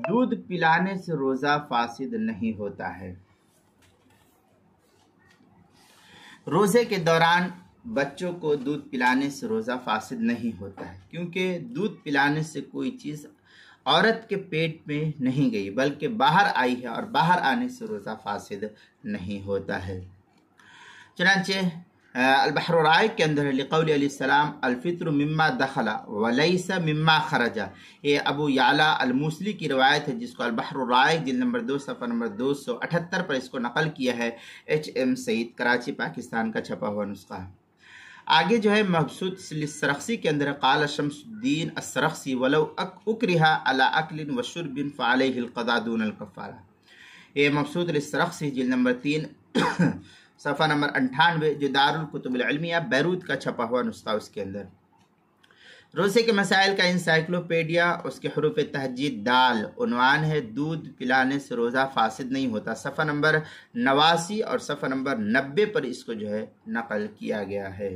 دودھ پلانے سے روزہ فاسد نہیں ہوتا ہے۔ روزے کے دوران بچوں کو دودھ پلانے سے روزہ فاسد نہیں ہوتا ہے، کیونکہ دودھ پلانے سے کوئی چیز عورت کے پیٹ میں نہیں گئی بلکہ باہر آئی ہے، اور باہر آنے سے روزہ فاسد نہیں ہوتا ہے۔ چنانچہ البحر الرائق کے اندر لقول علیہ السلام الفطر مما دخل ولیس مما خرج، یہ ابو یعلا الموصلی کی روایت ہے، جس کو البحر الرائق جلد نمبر 2 صفحہ نمبر 278 پر اس کو نقل کیا ہے HM سعید، کراچی پاکستان کا چھپا ہوا نسخہ۔ آگے جو ہے مبسوط السرخسی کے اندر قال شمس الدین السرخسی ولو اکرہ علی اکل و شرب فعلیہ القضاء دون الکفارہ، یہ مبسوط السرخسی جلد نمبر 3 صفحہ نمبر 98 جو دارالکتب العلمیہ بیروت کا چھپا ہوا نسخہ، اس کے اندر روزے کے مسائل کا انسائکلوپیڈیا، اس کے حروف تہجید دال، عنوان ہے دودھ پلانے سے روزہ فاسد نہیں ہوتا، صفحہ نمبر 89 اور صفحہ نمبر 90 پر اس کو جو ہے نقل کیا گیا ہے۔